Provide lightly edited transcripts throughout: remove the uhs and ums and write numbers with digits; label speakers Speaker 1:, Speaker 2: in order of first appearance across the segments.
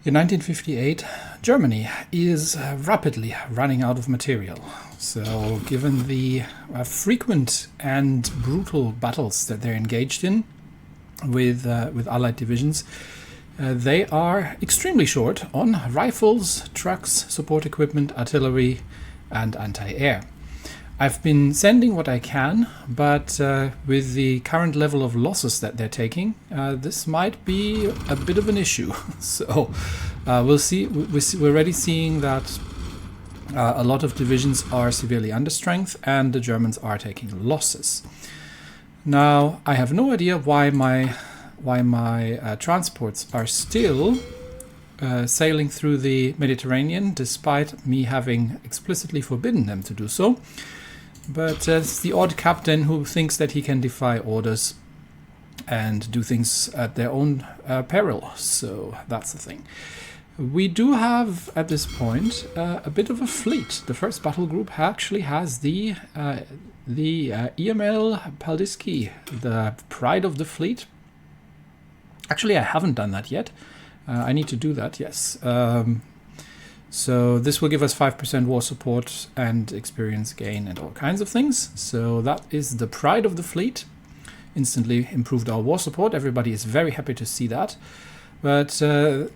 Speaker 1: In 1958, Germany is rapidly running out of material. So given the frequent and brutal battles that they're engaged in with Allied divisions, they are extremely short on rifles, trucks, support equipment, artillery, and anti-air. I've been sending what I can, but with the current level of losses that they're taking, this might be a bit of an issue. So we'll see. We're already seeing that a lot of divisions are severely under strength, and the Germans are taking losses. Now, I have no idea why my transports are still sailing through the Mediterranean, despite me having explicitly forbidden them to do so. But it's the odd captain who thinks that he can defy orders and do things at their own peril. So that's the thing. We do have, at this point, a bit of a fleet. The first battle group actually has the EML Paldiski, the pride of the fleet. Actually, I haven't done that yet. I need to do that, yes. So this will give us 5% war support and experience gain and all kinds of things. So that is the pride of the fleet. Instantly improved our war support. Everybody is very happy to see that. But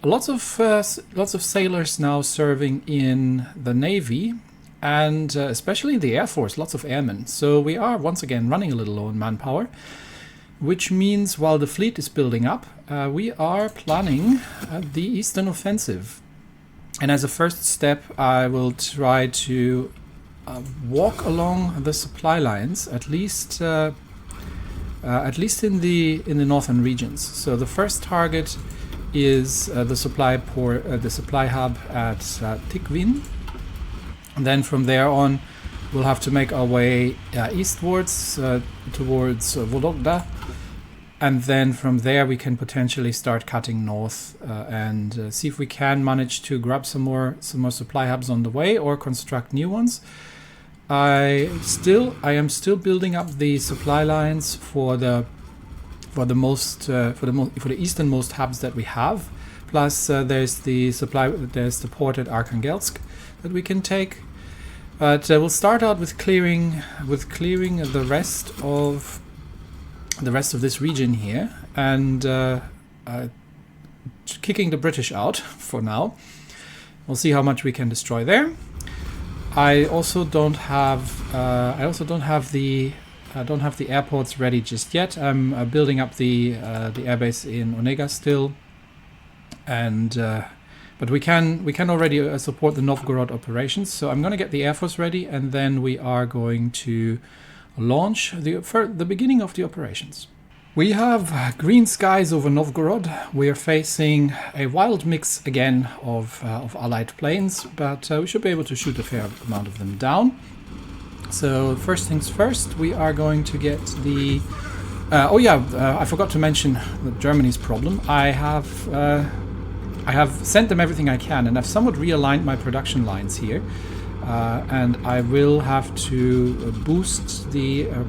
Speaker 1: lots of sailors now serving in the Navy and especially in the Air Force, lots of airmen. So we are once again running a little low on manpower, which means while the fleet is building up, we are planning the Eastern Offensive. And as a first step, I will try to walk along the supply lines, at least in the northern regions. So the first target is the supply hub at Tikwin. And then from there on, we'll have to make our way eastwards towards Vologda. And then from there we can potentially start cutting north and see if we can manage to grab some more supply hubs on the way or construct new ones. I am still building up the supply lines for the easternmost hubs that we have. Plus there's the port at Arkhangelsk that we can take. But we'll start out with clearing the rest of this region here and kicking the British out for now. We'll see how much we can destroy there. I also don't have the airports ready just yet. I'm building up the airbase in Onega still, and but we can already support the Novgorod operations. So I'm going to get the Air Force ready, and then we are going to launch the beginning of the operations. We have green skies over Novgorod. We are facing a wild mix again of Allied planes, but we should be able to shoot a fair amount of them down. So first things first, we are going to get the... I forgot to mention Germany's problem. I have sent them everything I can, and I've somewhat realigned my production lines here. And I will have to boost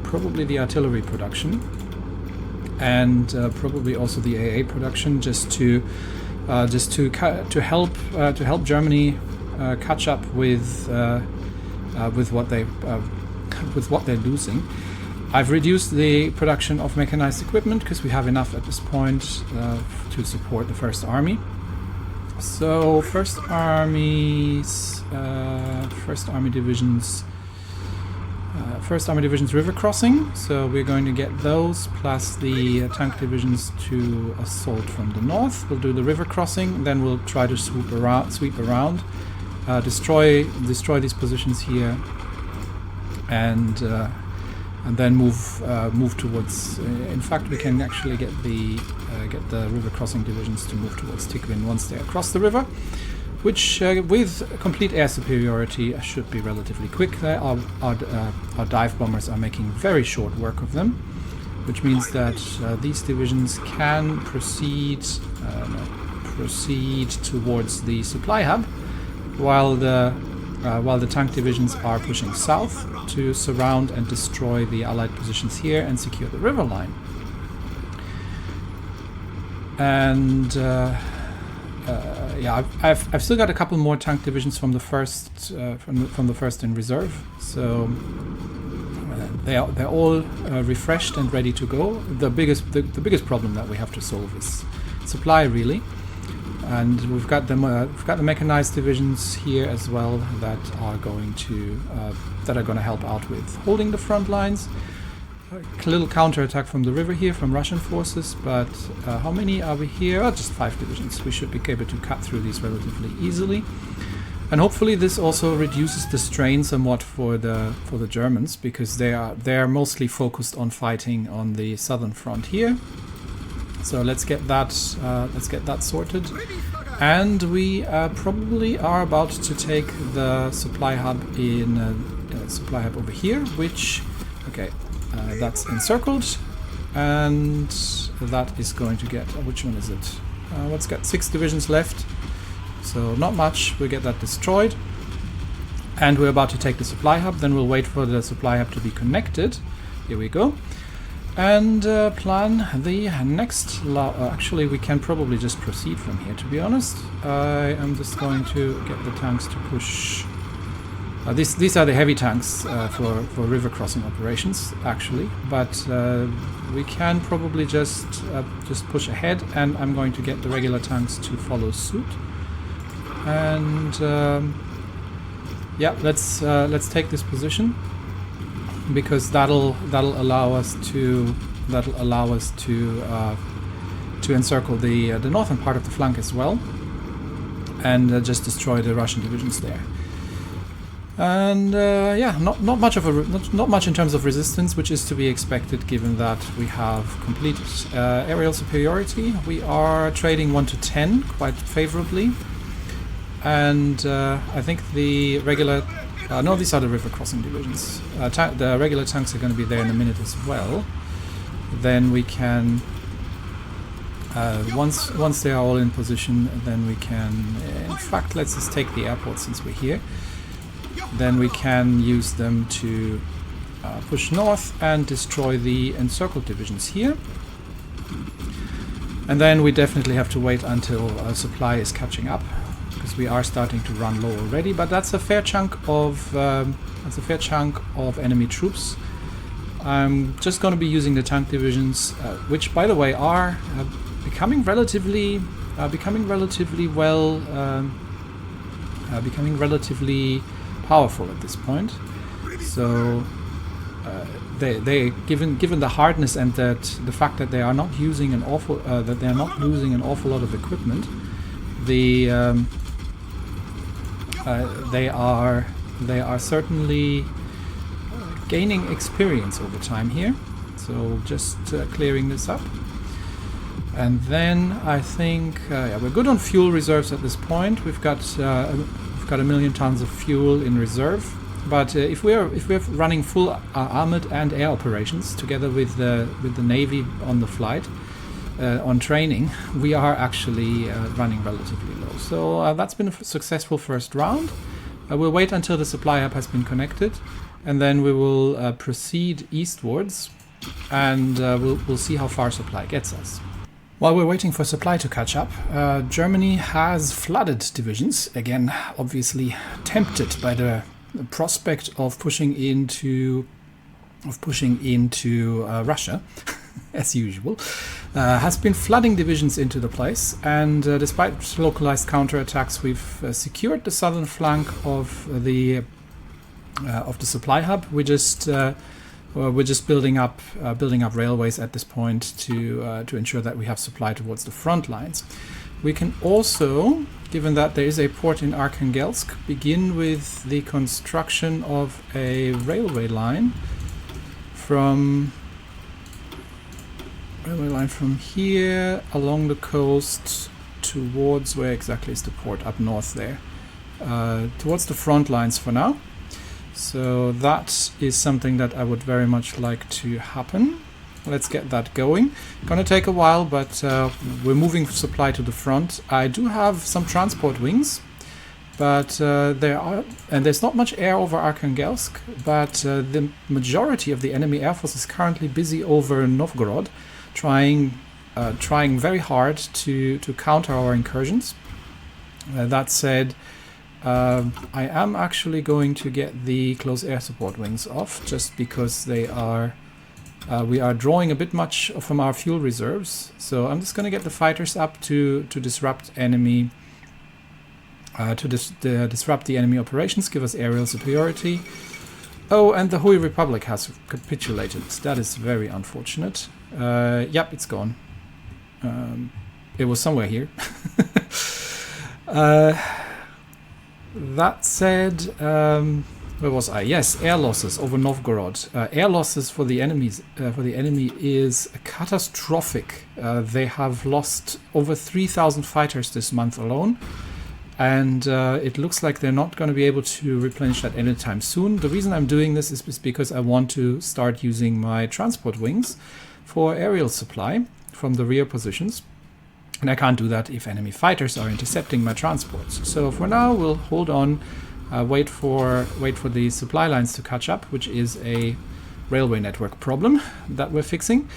Speaker 1: probably the artillery production and probably also the AA production just to help Germany catch up with what they're losing. I've reduced the production of mechanized equipment because we have enough at this point to support the First Army. So First Army Division's river crossing. So we're going to get those plus the tank divisions to assault from the north. We'll do the river crossing, then we'll try to sweep around, destroy these positions here, and then move towards. In fact, we can actually get the river crossing divisions to move towards Tikwin once they're across the river, which with complete air superiority should be relatively quick. Our dive bombers are making very short work of them, which means that these divisions can proceed towards the supply hub, while the tank divisions are pushing south to surround and destroy the Allied positions here and secure the river line. And yeah, I've still got a couple more tank divisions from the first from the first in reserve, so they're all refreshed and ready to go. The biggest problem that we have to solve is supply, really, and we've got the mechanized divisions here as well that are going to help out with holding the front lines. A little counterattack from the river here from Russian forces, but how many are we here? Oh, just 5 divisions. We should be able to cut through these relatively easily, and hopefully this also reduces the strain somewhat for the Germans, because they are mostly focused on fighting on the southern front here. So let's get that sorted, and we probably are about to take the supply hub over here, which that's encircled, and that is going to get... which one is it? Let's get 6 divisions left, so not much. We get that destroyed, and we're about to take the supply hub. Then we'll wait for the supply hub to be connected. Here we go. And plan the next... actually, we can probably just proceed from here, to be honest. I am just going to get the tanks to push... these are the heavy tanks for river crossing operations, actually, but we can probably just push ahead, and I'm going to get the regular tanks to follow suit. And yeah, let's take this position, because that'll allow us to encircle the northern part of the flank as well, and just destroy the Russian divisions there. And yeah, not much in terms of resistance, which is to be expected given that we have complete aerial superiority. We are trading 1 to 10 quite favorably, and I think the regular... no, these are the river crossing divisions. The regular tanks are going to be there in a minute as well. Then we can... once they are all in position, then we can... in fact, let's just take the airport since we're here. Then we can use them to push north and destroy the encircled divisions here. And then we definitely have to wait until supply is catching up, because we are starting to run low already. But that's a fair chunk of enemy troops. I'm just going to be using the tank divisions, which, by the way, are becoming relatively powerful at this point. So they given the hardness and that the fact that they are not using an awful lot of equipment, they are certainly gaining experience over time here. So just clearing this up, and then I think yeah, we're good on fuel reserves at this point. We've got 1 million tons of fuel in reserve, but if we're running full armored and air operations together with the Navy on the flight, on training, we are actually running relatively low. So that's been a successful first round. We'll wait until the supply hub has been connected, and then we will proceed eastwards, and we'll see how far supply gets us. While we're waiting for supply to catch up, Germany has flooded divisions, again obviously tempted by the prospect of pushing into Russia, as usual, has been flooding divisions into the place, and despite localized counterattacks, we've secured the southern flank of the supply hub. We're just building up railways at this point to ensure that we have supply towards the front lines. We can also, given that there is a port in Arkhangelsk, begin with the construction of a railway line from here along the coast towards, where exactly is the port? Up north there, towards the front lines for now. So that is something that I would very much like to happen. Let's get that going. Gonna take a while, but we're moving supply to the front. I do have some transport wings, but there's not much air over Arkhangelsk, but the majority of the enemy air force is currently busy over Novgorod, trying very hard to counter our incursions. That said, I am actually going to get the close air support wings off, just because they are we are drawing a bit much from our fuel reserves. So I'm just going to get the fighters up to disrupt enemy disrupt the enemy operations, give us aerial superiority. Oh, and the Hui Republic has capitulated. That is very unfortunate. Yep, it's gone. It was somewhere here. That said, where was I? Yes, air losses over Novgorod. Air losses for the enemy is catastrophic. They have lost over 3,000 fighters this month alone, and it looks like they're not going to be able to replenish that anytime soon. The reason I'm doing this is because I want to start using my transport wings for aerial supply from the rear positions. And I can't do that if enemy fighters are intercepting my transports. So for now, we'll hold on, wait for the supply lines to catch up, which is a railway network problem that we're fixing.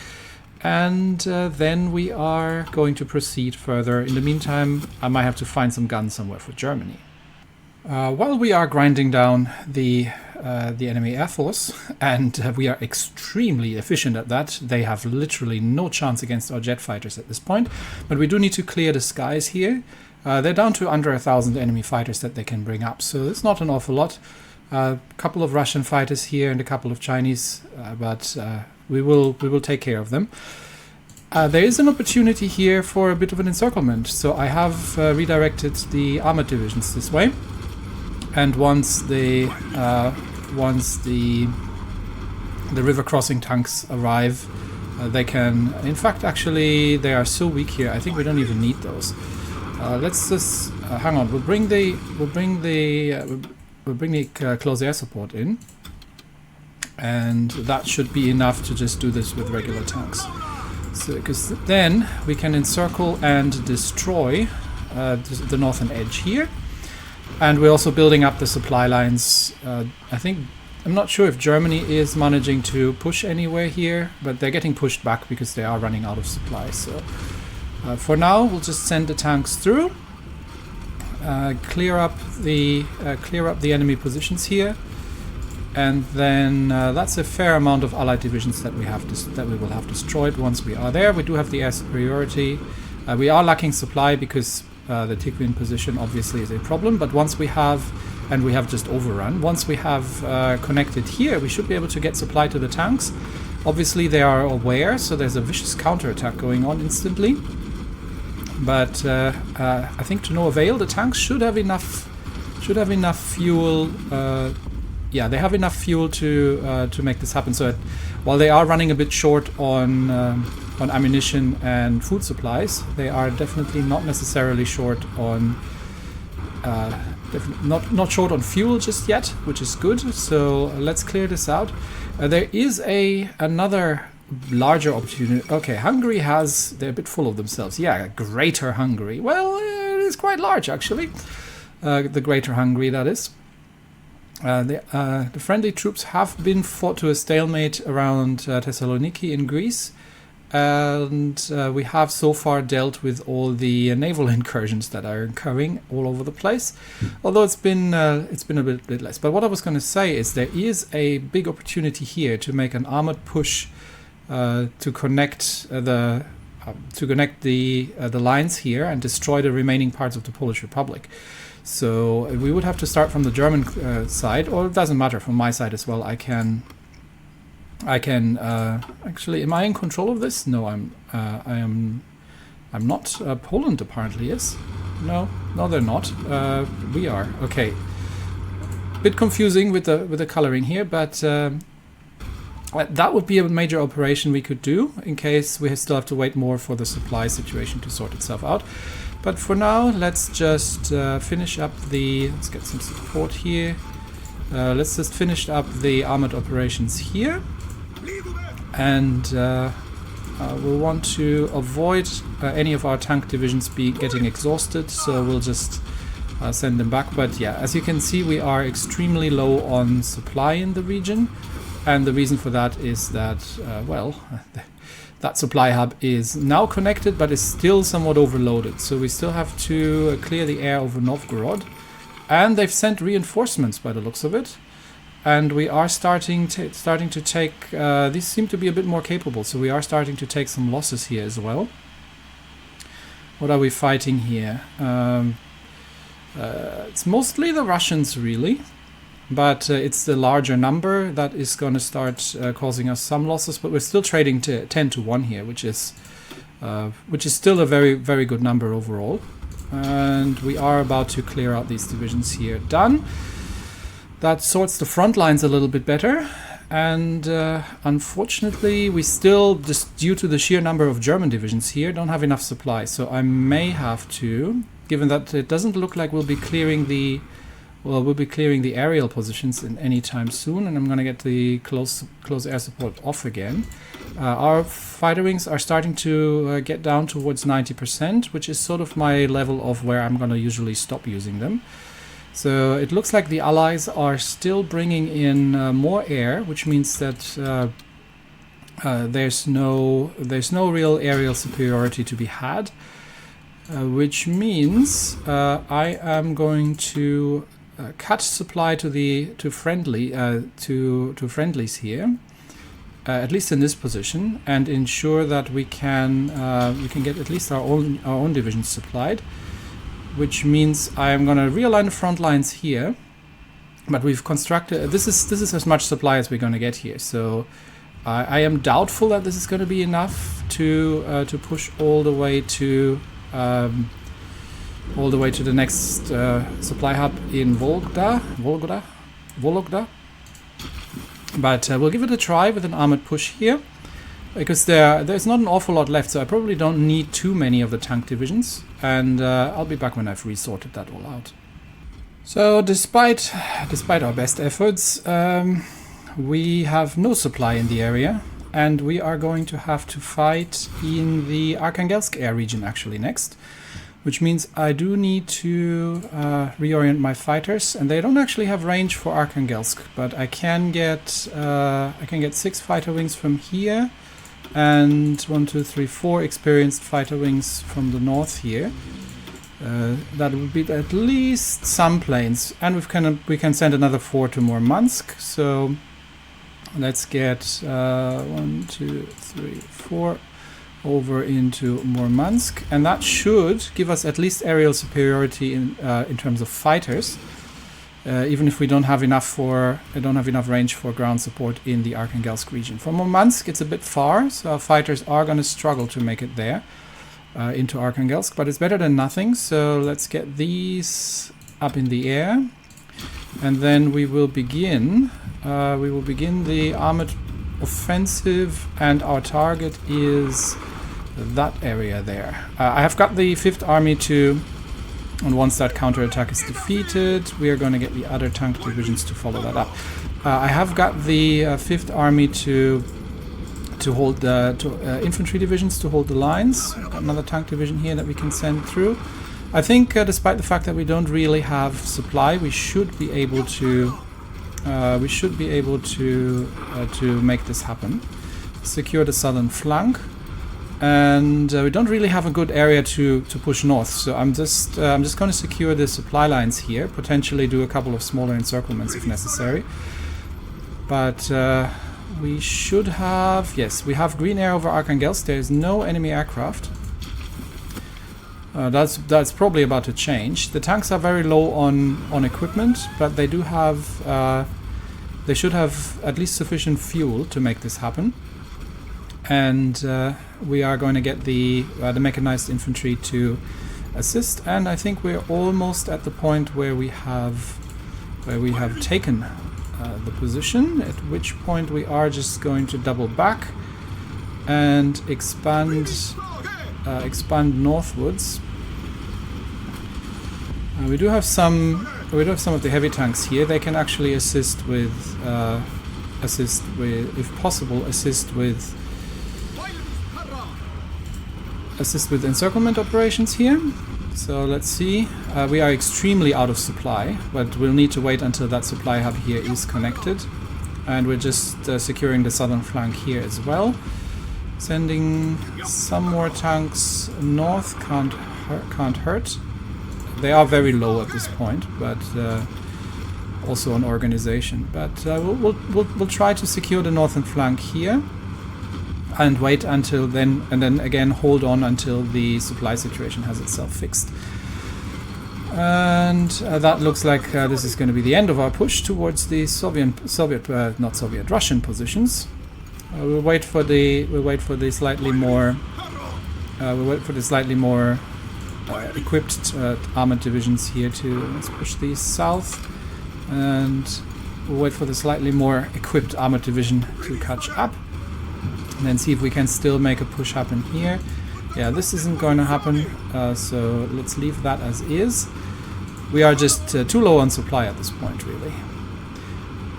Speaker 1: And then we are going to proceed further. In the meantime, I might have to find some guns somewhere for Germany. While we are grinding down the enemy air force, and we are extremely efficient at that. They have literally no chance against our jet fighters at this point, but we do need to clear the skies here. They're down to under 1,000 enemy fighters that they can bring up, so it's not an awful lot. A couple of Russian fighters here and a couple of Chinese, but we will take care of them. There is an opportunity here for a bit of an encirclement, so I have redirected the armored divisions this way. And once the river crossing tanks arrive, they can. In fact, actually, they are so weak here. I think we don't even need those. Let's just hang on. We'll bring the close air support in, and that should be enough to just do this with regular tanks. So, because then we can encircle and destroy the northern edge here. And we're also building up the supply lines. I'm not sure if Germany is managing to push anywhere here, but they're getting pushed back because they are running out of supply. So for now, we'll just send the tanks through, clear up the enemy positions here, and then that's a fair amount of Allied divisions that we will have destroyed once we are there. We do have the air superiority. We are lacking supply because the Tigrian position obviously is a problem, but once we have, and we have just overrun, once we have connected here, we should be able to get supply to the tanks. Obviously they are aware, so there's a vicious counterattack going on instantly. But I think to no avail. The tanks should have enough fuel. Yeah, they have enough fuel to make this happen. So while they are running a bit short on ammunition and food supplies, they are definitely not necessarily short on not short on fuel just yet, which is good. So let's clear this out. There is another larger opportunity. Okay, Hungary they're a bit full of themselves. Yeah, Greater Hungary. Well, it is quite large actually. The Greater Hungary, that is. The friendly troops have been fought to a stalemate around Thessaloniki in Greece, and we have so far dealt with all the naval incursions that are occurring all over the place. Although it's been a bit less. But what I was going to say is there is a big opportunity here to make an armored push to connect the lines here and destroy the remaining parts of the Polish Republic. So we would have to start from the German side, or it doesn't matter, from my side as well. I can actually, am I in control of this? No, I'm not. Poland apparently is. No, they're not. We are. Okay. Bit confusing with the coloring here, but that would be a major operation we could do in case we still have to wait more for the supply situation to sort itself out. But for now, let's just finish up let's get some support here. Let's just finish up the armored operations here. And we'll want to avoid any of our tank divisions getting exhausted, so we'll just send them back. But yeah, as you can see, we are extremely low on supply in the region. And the reason for that is that, well, That supply hub is now connected, but is still somewhat overloaded. So we still have to clear the air over Novgorod. And they've sent reinforcements by the looks of it. And we are starting to take... these seem to be a bit more capable, so we are starting to take some losses here as well. What are we fighting here? It's mostly the Russians, really. But it's the larger number that is going to start causing us some losses. But we're still trading to 10 to 1 here, which is still a very, very good number overall. And we are about to clear out these divisions here. Done. That sorts the front lines a little bit better. And unfortunately, we still, just due to the sheer number of German divisions here, don't have enough supply. So I may have to, given that it doesn't look like we'll be clearing the... Well, we'll be clearing the aerial positions in any time soon, and I'm going to get the close air support off again. Our fighter wings are starting to get down towards 90%, which is sort of my level of where I'm going to usually stop using them. So it looks like the Allies are still bringing in more air, which means that there's no real aerial superiority to be had, which means I am going to cut supply to friendlies here, at least in this position, and ensure that we can get at least our own divisions supplied. Which means I am going to realign the front lines here, but we've constructed. This is as much supply as we're going to get here. So I am doubtful that this is going to be enough to push all the way to. All the way to the next supply hub in Vologda. But we'll give it a try with an armored push here, because there's not an awful lot left, so I probably don't need too many of the tank divisions, and I'll be back when I've resorted that all out. So despite our best efforts, we have no supply in the area, and we are going to have to fight in the Arkhangelsk air region actually next. Which means I do need to reorient my fighters, and they don't actually have range for Arkhangelsk, but I can get 6 fighter wings from here, and 1, 2, 3, 4 experienced fighter wings from the north here. That would be at least some planes, and we can send another 4 to Murmansk. So let's get 1, 2, 3, 4. Over into Murmansk, and that should give us at least aerial superiority in terms of fighters, even if we don't have enough range for ground support in the Arkhangelsk region. From Murmansk, it's a bit far, so our fighters are going to struggle to make it there into Arkhangelsk, but it's better than nothing. So let's get these up in the air, and then we will begin. The armored offensive, and our target is that area there. I have got the 5th Army to, and once that counterattack is defeated, we are going to get the other tank divisions to follow that up. I have got the 5th Army to hold the infantry divisions to hold the lines. I've got another tank division here that we can send through. I think despite the fact that we don't really have supply, we should be able to make this happen. Secure the southern flank, and we don't really have a good area to push north. So I'm just going to secure the supply lines here. Potentially do a couple of smaller encirclements if necessary. But we should have, yes, we have green air over Arkhangelsk. There is no enemy aircraft. That's probably about to change. The tanks are very low on equipment, but they do have they should have at least sufficient fuel to make this happen. And we are going to get the mechanized infantry to assist. And I think we're almost at the point where we have taken the position. At which point we are just going to double back and expand northwards. We do have some of the heavy tanks here. They can actually assist with, if possible, assist with encirclement operations here. So let's see. We are extremely out of supply, but we'll need to wait until that supply hub here is connected. And we're just securing the southern flank here as well. Sending some more tanks north can't hurt. They are very low at this point, but also on organization. But we'll try to secure the northern flank here, and wait until then, and then again hold on until the supply situation has itself fixed. And that looks like this is going to be the end of our push towards the Russian positions. We'll wait for the slightly more equipped armored divisions here to let's push these south, and we'll wait for the slightly more equipped armored division to catch up, and then see if we can still make a push happen here. Yeah, this isn't going to happen, so let's leave that as is. We are just too low on supply at this point, really.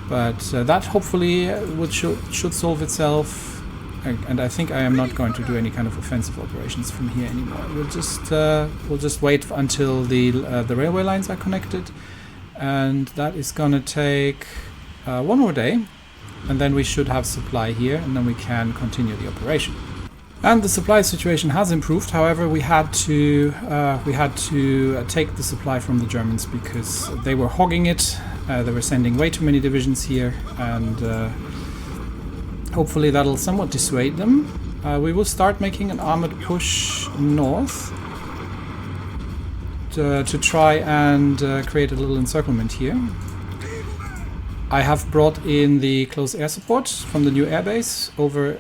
Speaker 1: But that hopefully should solve itself, and I think I am not going to do any kind of offensive operations from here anymore. We'll just wait until the railway lines are connected, and that is going to take one more day, and then we should have supply here, and then we can continue the operation. And the supply situation has improved. However, we had to take the supply from the Germans because they were hogging it. They were sending way too many divisions here, and hopefully that'll somewhat dissuade them. We will start making an armored push north to try and create a little encirclement here. I have brought in the close air support from the new airbase over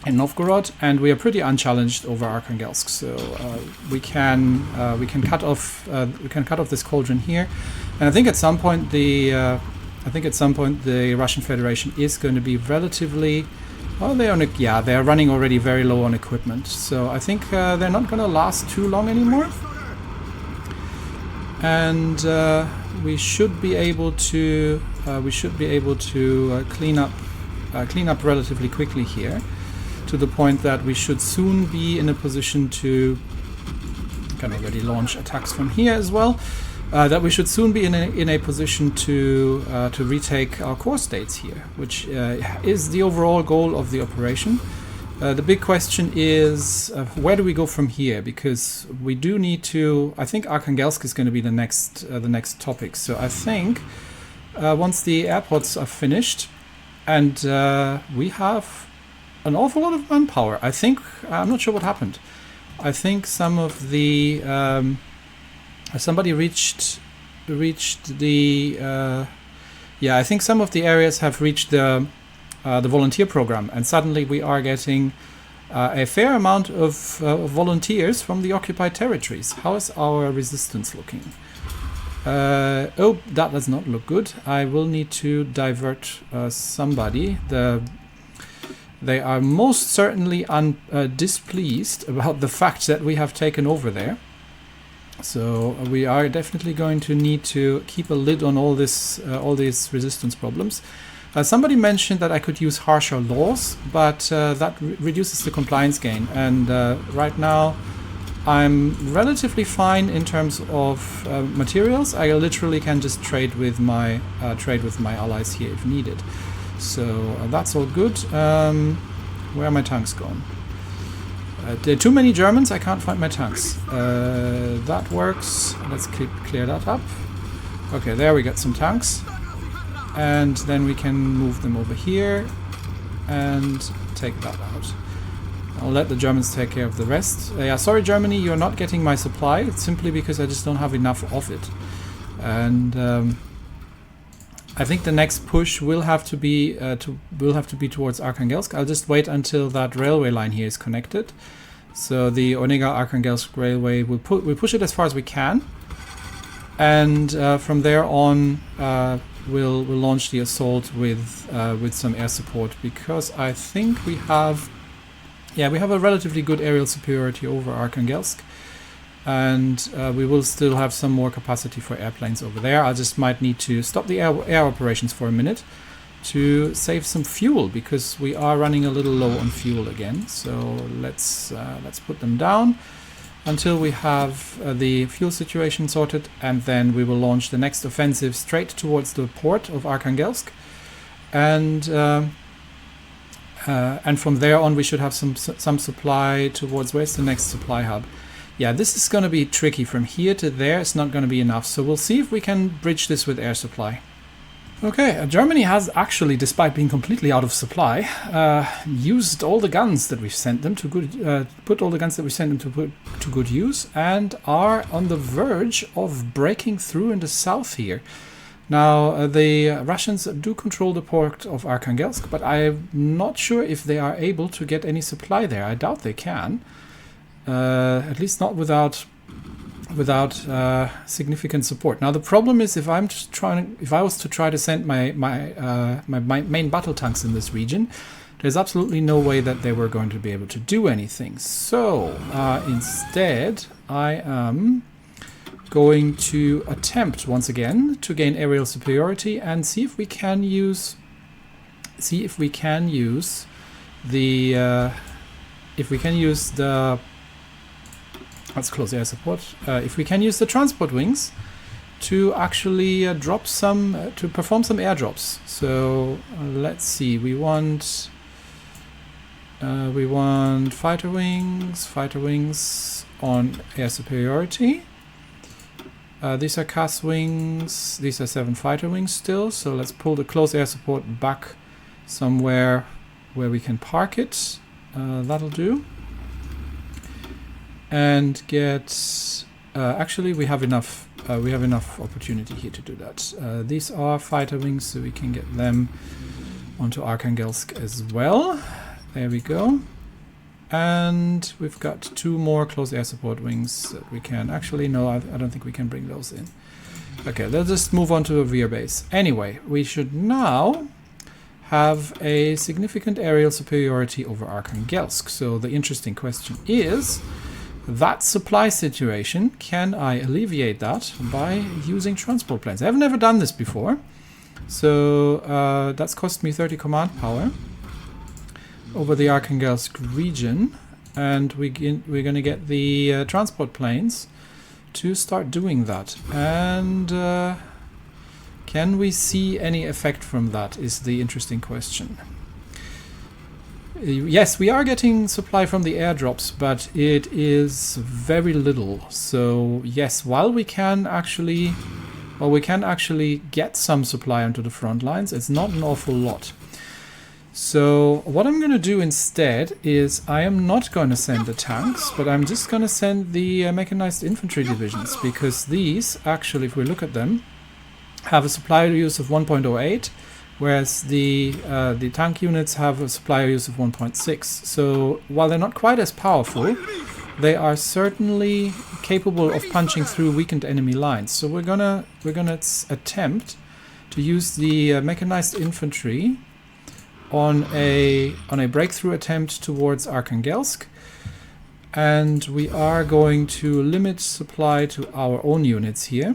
Speaker 1: in Novgorod, and we are pretty unchallenged over Arkhangelsk, so we can cut off this cauldron here, and I think at some point the Russian Federation is going to be relatively well. They are running already very low on equipment, so I think they're not going to last too long anymore, and we should be able to clean up relatively quickly here, to the point that we should soon be in a position to can already launch attacks from here as well. That we should soon be in a position to retake our core states here, which is the overall goal of the operation. The big question is where do we go from here? Because we do need to. I think Arkhangelsk is going to be the next topic. So I think once the airports are finished, and we have an awful lot of manpower. I think I'm not sure what happened. I think some of the somebody reached the I think some of the areas have reached the volunteer program, and suddenly we are getting a fair amount of volunteers from the occupied territories. How is our resistance looking? Oh, that does not look good. I will need to divert somebody. They are most certainly displeased about the fact that we have taken over there. So we are definitely going to need to keep a lid on all these resistance problems. Somebody mentioned that I could use harsher laws, but that reduces the compliance gain. And right now, I'm relatively fine in terms of materials. I literally can just trade with my allies here if needed. So that's all good. Where are my tanks gone? There are too many Germans. I can't find my tanks. That works. Let's clear that up. Okay, there we got some tanks. And then we can move them over here and take that out. I'll let the Germans take care of the rest. Yeah, sorry Germany, you're not getting my supply. It's simply because I just don't have enough of it. And I think the next push will have to be towards Arkhangelsk. I'll just wait until that railway line here is connected. So the Onega-Arkhangelsk railway, we'll push it as far as we can, and from there on we'll launch the assault with some air support, because I think we have a relatively good aerial superiority over Arkhangelsk. And we will still have some more capacity for airplanes over there. I just might need to stop the air operations for a minute to save some fuel, because we are running a little low on fuel again. So let's put them down until we have the fuel situation sorted, and then we will launch the next offensive straight towards the port of Arkhangelsk. And And from there on, we should have some supply towards, where's the next supply hub? Yeah, this is going to be tricky. From here to there, it's not going to be enough. So we'll see if we can bridge this with air supply. Okay, Germany has actually, despite being completely out of supply, used all the guns that we've sent them to good, put all the guns that we sent them to put to good use, and are on the verge of breaking through in the south here. Now, the Russians do control the port of Arkhangelsk, but I'm not sure if they are able to get any supply there. I doubt they can, at least not without significant support. Now the problem is, if I was to try to send my main battle tanks in this region, there's absolutely no way that they were going to be able to do anything. So instead, I am going to attempt once again to gain aerial superiority and see if we can use the let's close air support. If we can use the transport wings to actually drop some, to perform some airdrops. So let's see. We want fighter wings on air superiority. These are CAS wings. These are 7 fighter wings still. So let's pull the close air support back somewhere where we can park it. That'll do. And get actually we have enough opportunity here to do that. These are fighter wings, so we can get them onto Arkhangelsk as well. There we go. And we've got 2 more close air support wings that we can actually, no, I don't think we can bring those in. Okay, let's just move on to a rear base. Anyway, we should now have a significant aerial superiority over Arkhangelsk. So the interesting question is, that supply situation, can I alleviate that by using transport planes? I've never done this before, so that's cost me 30 command power over the Arkhangelsk region, and we're going to get the transport planes to start doing that. And can we see any effect from that is the interesting question. Yes, we are getting supply from the airdrops, but it is very little. So yes, while we can actually get some supply onto the front lines, it's not an awful lot. So what I'm going to do instead is I am not going to send the tanks, but I'm just going to send the mechanized infantry divisions, because these actually, if we look at them, have a supply use of 1.08. Whereas the tank units have a supply use of 1.6. So while they're not quite as powerful, they are certainly capable of punching through weakened enemy lines. So we're gonna attempt to use the mechanized infantry on a breakthrough attempt towards Arkhangelsk, and we are going to limit supply to our own units here.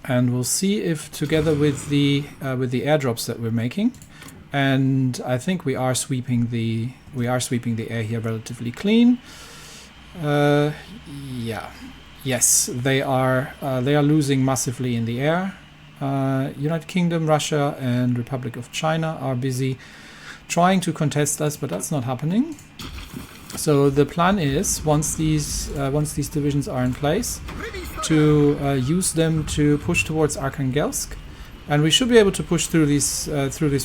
Speaker 1: And we'll see if, together with the airdrops that we're making, and I think we are sweeping the air here relatively clean. Yeah, yes, they are losing massively in the air. United Kingdom, Russia, and Republic of China are busy trying to contest us, but that's not happening. So the plan is, once these divisions are in place, to use them to push towards Arkhangelsk, and we should be able to push through these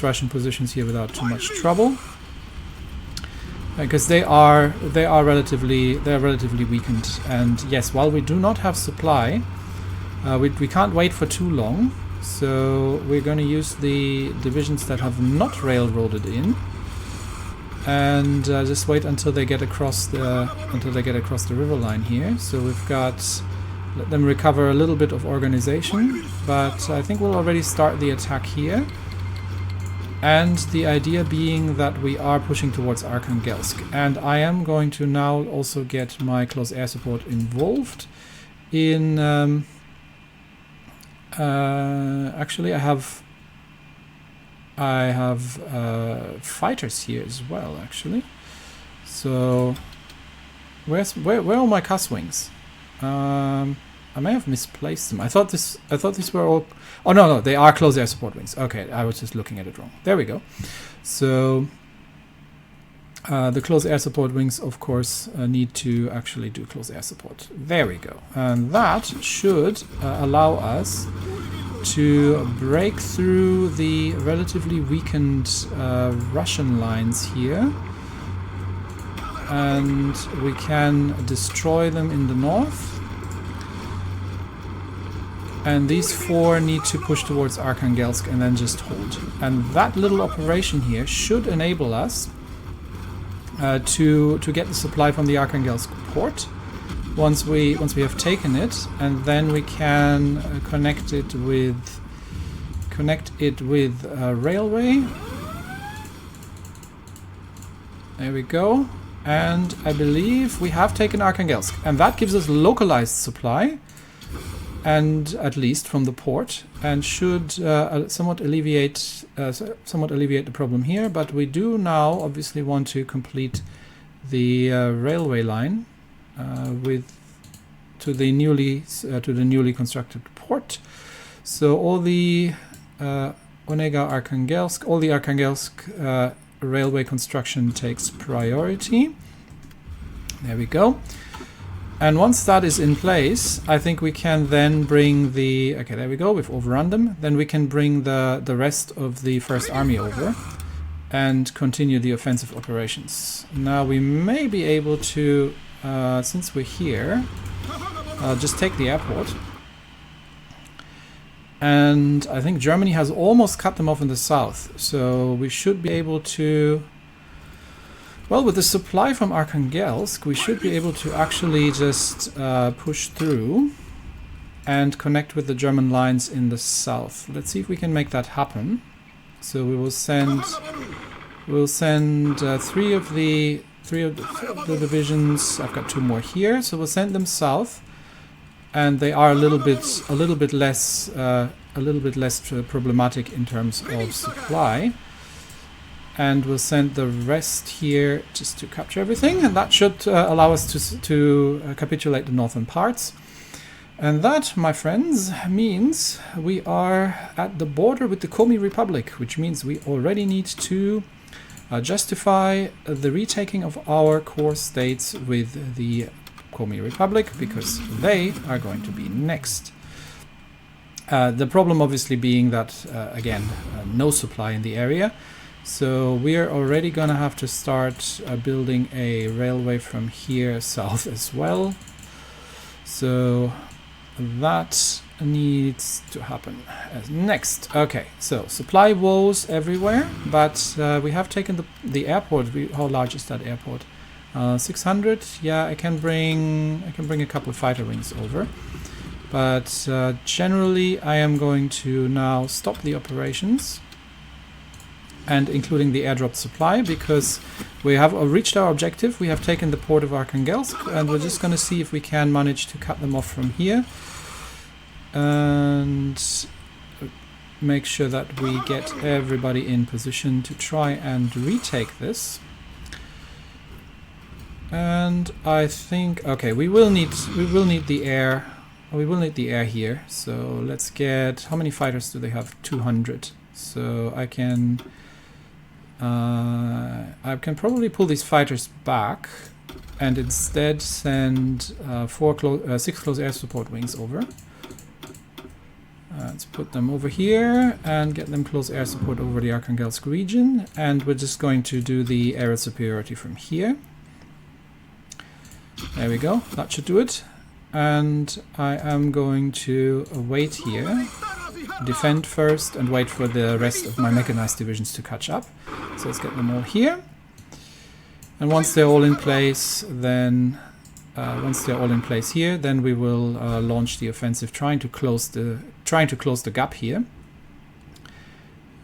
Speaker 1: Russian positions here without too much trouble, because they are relatively weakened. And yes, while we do not have supply, we can't wait for too long. So we're going to use the divisions that have not railroaded in, and just wait until they get across the river line here. So we've got, let them recover a little bit of organization, but I think we'll already start the attack here. And the idea being that we are pushing towards Arkhangelsk, and I am going to now also get my close air support involved in. Actually, I have fighters here as well, actually. So where are my CAS wings? I may have misplaced them. I thought these were all. Oh no, they are close air support wings. Okay, I was just looking at it wrong. There we go. So The close air support wings, of course, need to actually do close air support. There we go. And that should allow us to break through the relatively weakened Russian lines here. And we can destroy them in the north. And these 4 need to push towards Arkhangelsk and then just hold. And that little operation here should enable us to get the supply from the Arkhangelsk port once we have taken it, and then we can connect it with railway. There we go. And I believe we have taken Arkhangelsk, and that gives us localized supply, and at least from the port, and should somewhat alleviate the problem here. But we do now obviously want to complete the railway line to the newly constructed port. So all the Onega-Arkhangelsk, all the Arkhangelsk railway construction takes priority. There we go. And once that is in place, I think we can then bring the... Okay, there we go, we've overrun them. Then we can bring the rest of the First Army over and continue the offensive operations. Now we may be able to, since we're here, just take the airport. And I think Germany has almost cut them off in the south. So we should be able to... Well, with the supply from Arkhangelsk, we should be able to actually just push through and connect with the German lines in the south. Let's see if we can make that happen. So we will send three of the divisions. I've got 2 more here, so we'll send them south, and they are a little bit less problematic in terms of supply. And we'll send the rest here just to capture everything, and that should allow us to capitulate the northern parts. And that, my friends, means we are at the border with the Komi Republic, which means we already need to justify the retaking of our core states with the Komi Republic, because they are going to be next. The problem obviously being that, again, no supply in the area. So we are already going to have to start building a railway from here south as well. So that needs to happen as next. Okay, so supply woes everywhere, but we have taken the airport. How large is that airport? 600. Yeah, I can bring a couple of fighter wings over. But generally, I am going to now stop the operations, and including the airdrop supply, because we have reached our objective. We have taken the port of Arkhangelsk, and we're just going to see if we can manage to cut them off from here and make sure that we get everybody in position to try and retake this. And I think, okay, we will need the air. We will need the air here. So let's get, how many fighters do they have? 200. So I can probably pull these fighters back and instead send 6 close air support wings over. Let's put them over here and get them close air support over the Arkhangelsk region, and we're just going to do the aerial superiority from here. There we go, that should do it. And I am going to wait here, defend first, and wait for the rest of my mechanized divisions to catch up. So let's get them all here. And once they're all in place, then then we will launch the offensive, trying to close the gap here.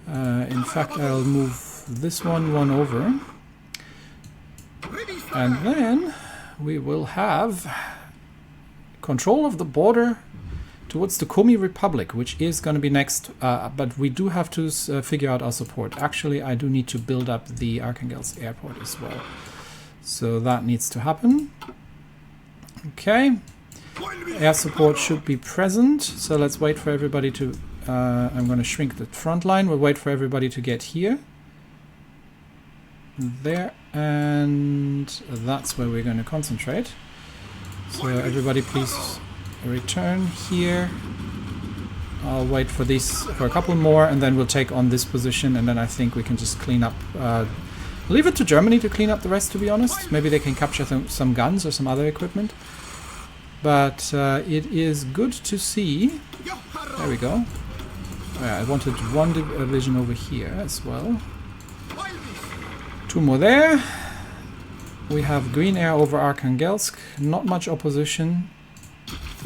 Speaker 1: In fact, I'll move this one over, and then we will have control of the border towards the Komi Republic, which is going to be next, but we do have to figure out our support. Actually, I do need to build up the Arkhangelsk airport as well. So that needs to happen. Okay. Air support should be present, so let's wait for everybody to... I'm going to shrink the front line. We'll wait for everybody to get here. there, and that's where we're going to concentrate. So everybody please return here. I'll wait for these for a couple more, and then we'll take on this position, and then I think we can just clean up. Leave it to Germany to clean up the rest, to be honest. Maybe they can capture some guns or some other equipment. But it is good to see. There we go. Oh, yeah, I wanted one division over here as well. 2 more there. We have green air over Arkhangelsk. Not much opposition.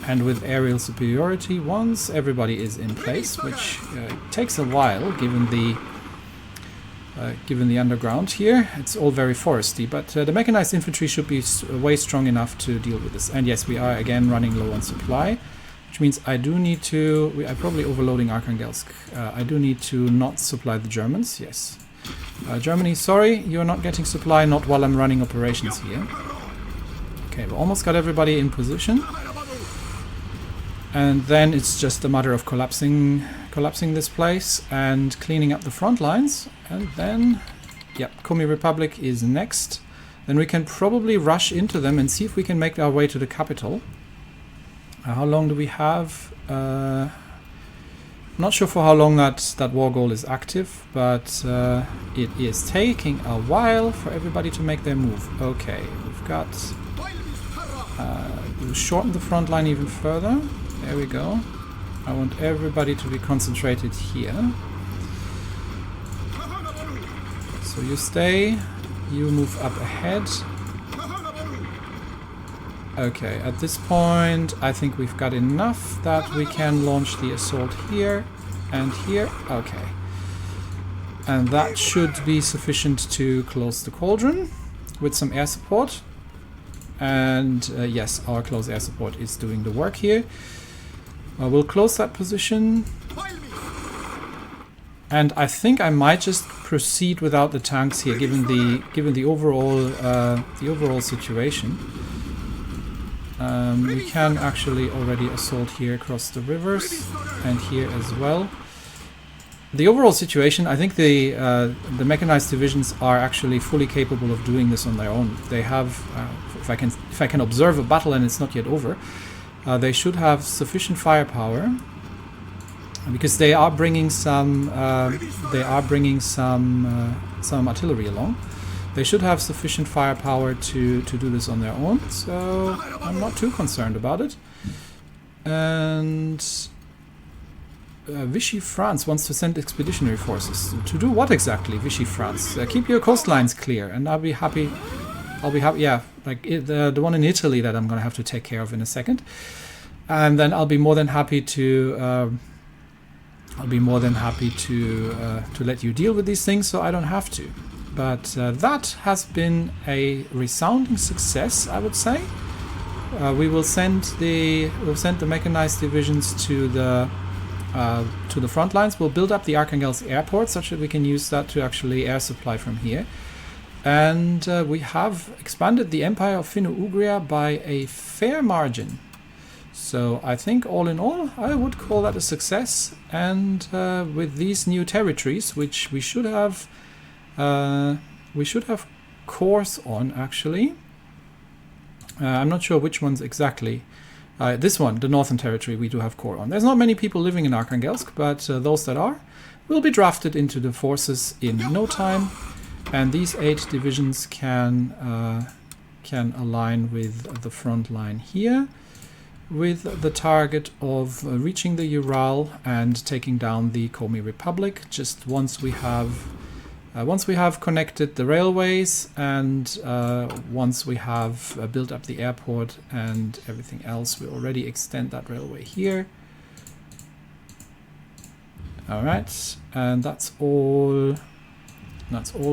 Speaker 1: And with aerial superiority, once everybody is in place, which takes a while given the underground here. It's all very foresty, but the mechanized infantry should be way strong enough to deal with this. And yes, we are again running low on supply, which means I do need to... I'm probably overloading Arkhangelsk. I do need to not supply the Germans, yes. Germany, sorry, you're not getting supply, not while I'm running operations here. Okay, we almost got everybody in position. And then it's just a matter of collapsing this place and cleaning up the front lines. And then, yep, Komi Republic is next. Then we can probably rush into them and see if we can make our way to the capital. How long do we have? Not sure for how long that war goal is active, but it is taking a while for everybody to make their move. Okay, we've got... we'll shorten the front line even further. There we go. I want everybody to be concentrated here. So you stay, you move up ahead. Okay, at this point I think we've got enough that we can launch the assault here and here. Okay. And that should be sufficient to close the cauldron with some air support. And yes, our close air support is doing the work here. We'll close that position, and I think I might just proceed without the tanks here, given the overall situation. We can actually already assault here across the rivers and here as well. The overall situation, I think the mechanized divisions are actually fully capable of doing this on their own. They have, if I can observe a battle and it's not yet over. They should have sufficient firepower because they are bringing some artillery along. They should have sufficient firepower to do this on their own, so I'm not too concerned about it. And Vichy France wants to send expeditionary forces. To do what exactly, Vichy France? Keep your coastlines clear, and I'll be happy. Yeah, like the one in Italy that I'm going to have to take care of in a second, and then I'll be more than happy to let you deal with these things, so I don't have to. But that has been a resounding success, I would say. We'll send the mechanized divisions to the front lines. We'll build up the Arkhangelsk airport such that we can use that to actually air supply from here. And we have expanded the empire of Finno-Ugria by a fair margin. So I think all in all, I would call that a success. And with these new territories, which we should have cores on actually. I'm not sure which ones exactly. This one, the Northern Territory, we do have core on. There's not many people living in Arkhangelsk, but those that are will be drafted into the forces in no time. And these 8 divisions can align with the front line here, with the target of reaching the Ural and taking down the Komi Republic. Just once we have connected the railways and once we have built up the airport and everything else, we already extend that railway here. All right, and that's all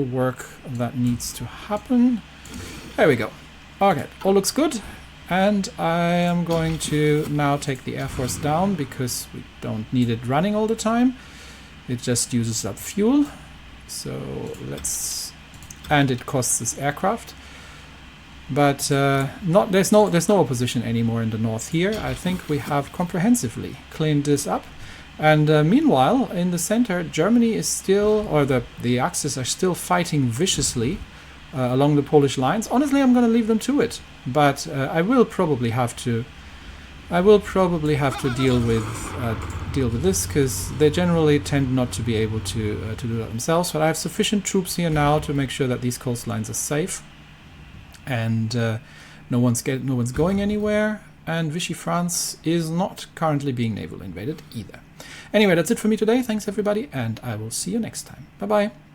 Speaker 1: work that needs to happen. There we go. Okay, all looks good. And I am going to now take the Air Force down because we don't need it running all the time. It just uses up fuel. So and it costs us aircraft. But there's no opposition anymore in the north here. I think we have comprehensively cleaned this up. And meanwhile, in the center, Germany is still, or the Axis are still fighting viciously along the Polish lines. Honestly, I'm going to leave them to it. But I will probably have to deal with this, because they generally tend not to be able to do that themselves. But I have sufficient troops here now to make sure that these coastlines are safe, and no one's going anywhere. And Vichy France is not currently being naval invaded either. Anyway, that's it for me today. Thanks everybody, and I will see you next time. Bye bye.